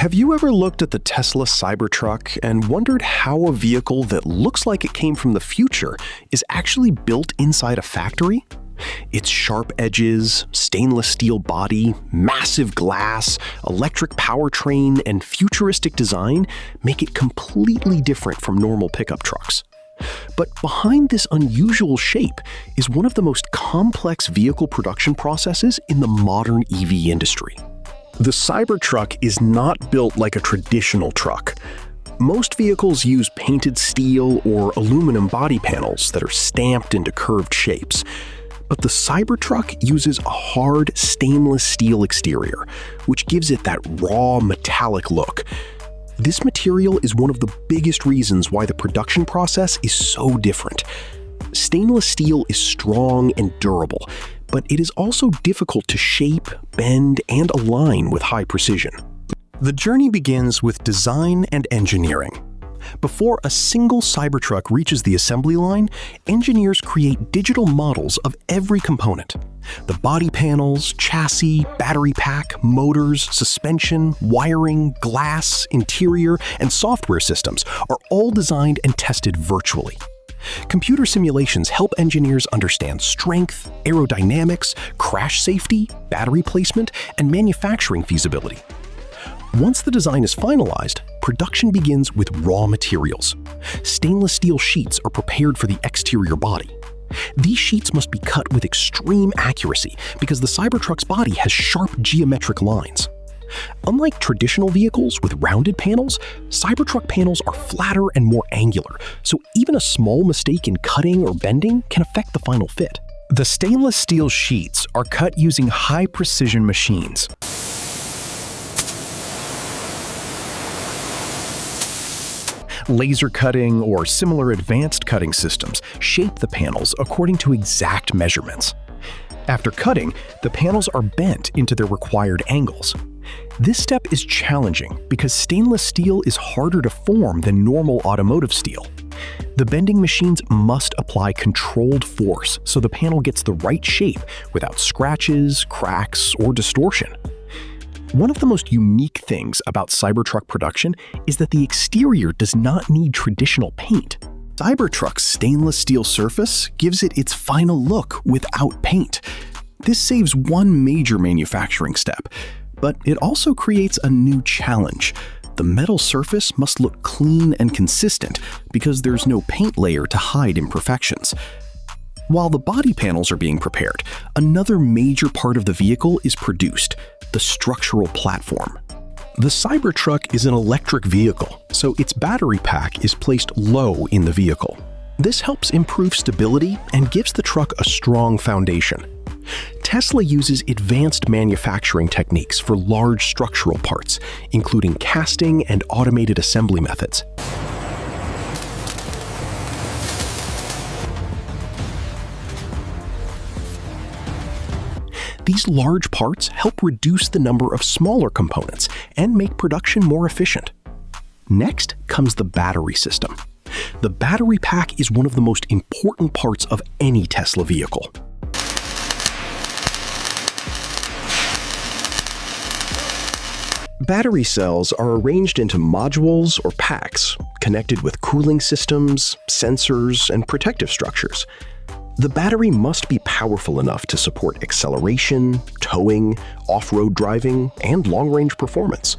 Have you ever looked at the Tesla Cybertruck and wondered how a vehicle that looks like it came from the future is actually built inside a factory? Its sharp edges, stainless steel body, massive glass, electric powertrain, and futuristic design make it completely different from normal pickup trucks. But behind this unusual shape is one of the most complex vehicle production processes in the modern EV industry. The Cybertruck is not built like a traditional truck. Most vehicles use painted steel or aluminum body panels that are stamped into curved shapes. But the Cybertruck uses a hard stainless steel exterior, which gives it that raw metallic look. This material is one of the biggest reasons why the production process is so different. Stainless steel is strong and durable, but it is also difficult to shape, bend, and align with high precision. The journey begins with design and engineering. Before a single Cybertruck reaches the assembly line, engineers create digital models of every component. The body panels, chassis, battery pack, motors, suspension, wiring, glass, interior, and software systems are all designed and tested virtually. Computer simulations help engineers understand strength, aerodynamics, crash safety, battery placement, and manufacturing feasibility. Once the design is finalized, production begins with raw materials. Stainless steel sheets are prepared for the exterior body. These sheets must be cut with extreme accuracy because the Cybertruck's body has sharp geometric lines. Unlike traditional vehicles with rounded panels, Cybertruck panels are flatter and more angular, so even a small mistake in cutting or bending can affect the final fit. The stainless steel sheets are cut using high-precision machines. Laser cutting or similar advanced cutting systems shape the panels according to exact measurements. After cutting, the panels are bent into their required angles. This step is challenging because stainless steel is harder to form than normal automotive steel. The bending machines must apply controlled force so the panel gets the right shape without scratches, cracks, or distortion. One of the most unique things about Cybertruck production is that the exterior does not need traditional paint. Cybertruck's stainless steel surface gives it its final look without paint. This saves one major manufacturing step, but it also creates a new challenge. The metal surface must look clean and consistent because there's no paint layer to hide imperfections. While the body panels are being prepared, another major part of the vehicle is produced: the structural platform. The Cybertruck is an electric vehicle, so its battery pack is placed low in the vehicle. This helps improve stability and gives the truck a strong foundation. Tesla uses advanced manufacturing techniques for large structural parts, including casting and automated assembly methods. These large parts help reduce the number of smaller components and make production more efficient. Next comes the battery system. The battery pack is one of the most important parts of any Tesla vehicle. Battery cells are arranged into modules or packs, connected with cooling systems, sensors, and protective structures. The battery must be powerful enough to support acceleration, towing, off-road driving, and long-range performance.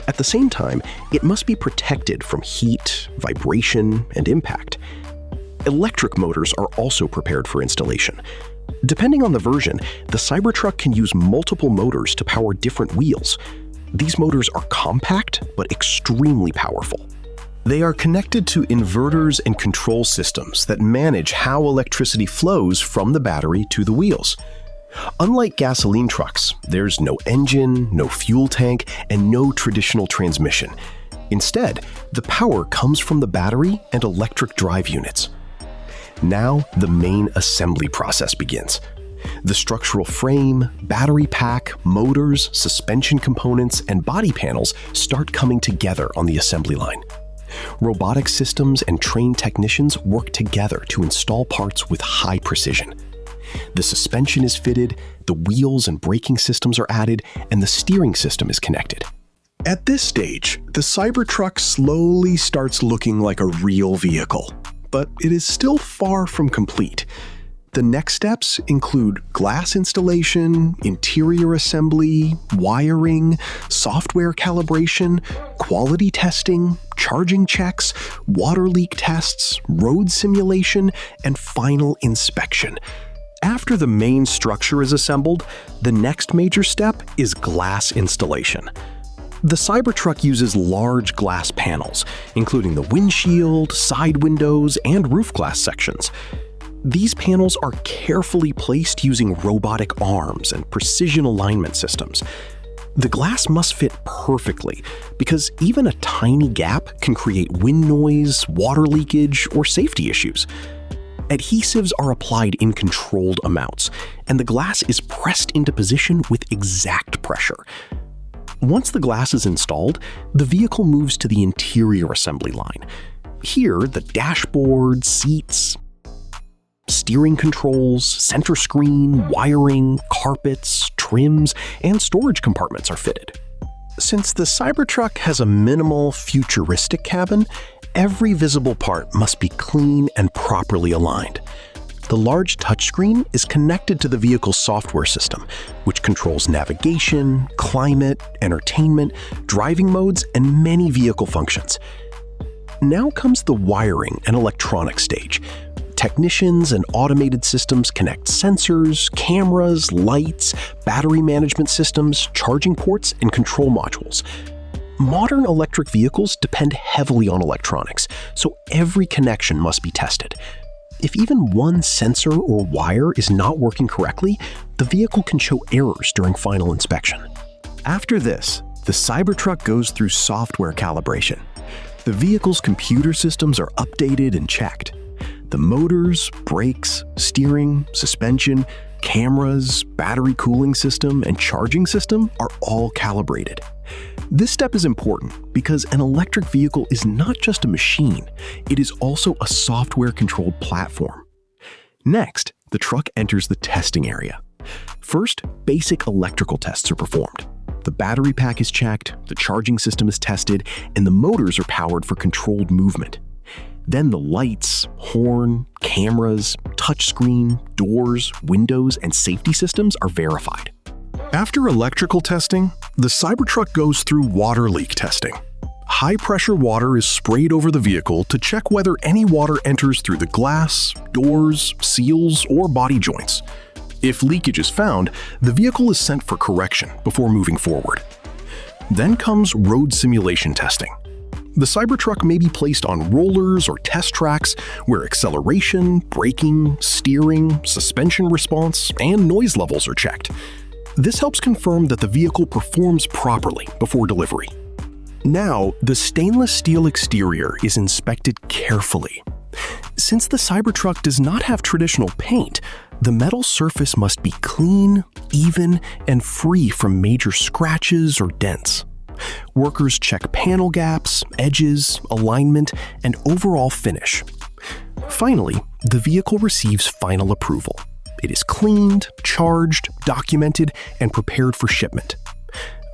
At the same time, it must be protected from heat, vibration, and impact. Electric motors are also prepared for installation. Depending on the version, the Cybertruck can use multiple motors to power different wheels. These motors are compact but extremely powerful. They are connected to inverters and control systems that manage how electricity flows from the battery to the wheels. Unlike gasoline trucks, there's no engine, no fuel tank, and no traditional transmission. Instead, the power comes from the battery and electric drive units. Now, the main assembly process begins. The structural frame, battery pack, motors, suspension components, and body panels start coming together on the assembly line. Robotic systems and trained technicians work together to install parts with high precision. The suspension is fitted, the wheels and braking systems are added, and the steering system is connected. At this stage, the Cybertruck slowly starts looking like a real vehicle, but it is still far from complete. The next steps include glass installation, interior assembly, wiring, software calibration, quality testing, charging checks, water leak tests, road simulation, and final inspection. After the main structure is assembled, the next major step is glass installation. The Cybertruck uses large glass panels, including the windshield, side windows, and roof glass sections. These panels are carefully placed using robotic arms and precision alignment systems. The glass must fit perfectly because even a tiny gap can create wind noise, water leakage, or safety issues. Adhesives are applied in controlled amounts, and the glass is pressed into position with exact pressure. Once the glass is installed, the vehicle moves to the interior assembly line. Here, the dashboard, seats, steering controls, center screen, wiring, carpets, trims, and storage compartments are fitted. Since the Cybertruck has a minimal, futuristic cabin, every visible part must be clean and properly aligned. The large touchscreen is connected to the vehicle's software system, which controls navigation, climate, entertainment, driving modes, and many vehicle functions. Now comes the wiring and electronics stage. Technicians and automated systems connect sensors, cameras, lights, battery management systems, charging ports, and control modules. Modern electric vehicles depend heavily on electronics, so every connection must be tested. If even one sensor or wire is not working correctly, the vehicle can show errors during final inspection. After this, the Cybertruck goes through software calibration. The vehicle's computer systems are updated and checked. The motors, brakes, steering, suspension, cameras, battery cooling system, and charging system are all calibrated. This step is important because an electric vehicle is not just a machine, it is also a software-controlled platform. Next, the truck enters the testing area. First, basic electrical tests are performed. The battery pack is checked, the charging system is tested, and the motors are powered for controlled movement. Then the lights, horn, cameras, touchscreen, doors, windows, and safety systems are verified. After electrical testing, the Cybertruck goes through water leak testing. High-pressure water is sprayed over the vehicle to check whether any water enters through the glass, doors, seals, or body joints. If leakage is found, the vehicle is sent for correction before moving forward. Then comes road simulation testing. The Cybertruck may be placed on rollers or test tracks where acceleration, braking, steering, suspension response, and noise levels are checked. This helps confirm that the vehicle performs properly before delivery. Now, the stainless steel exterior is inspected carefully. Since the Cybertruck does not have traditional paint, the metal surface must be clean, even, and free from major scratches or dents. Workers check panel gaps, edges, alignment, and overall finish. Finally, the vehicle receives final approval. It is cleaned, charged, documented, and prepared for shipment.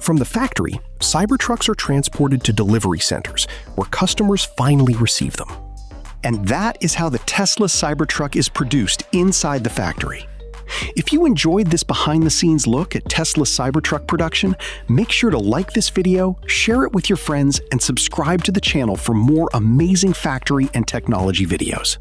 From the factory, Cybertrucks are transported to delivery centers, where customers finally receive them. And that is how the Tesla Cybertruck is produced inside the factory. If you enjoyed this behind-the-scenes look at Tesla's Cybertruck production, make sure to like this video, share it with your friends, and subscribe to the channel for more amazing factory and technology videos.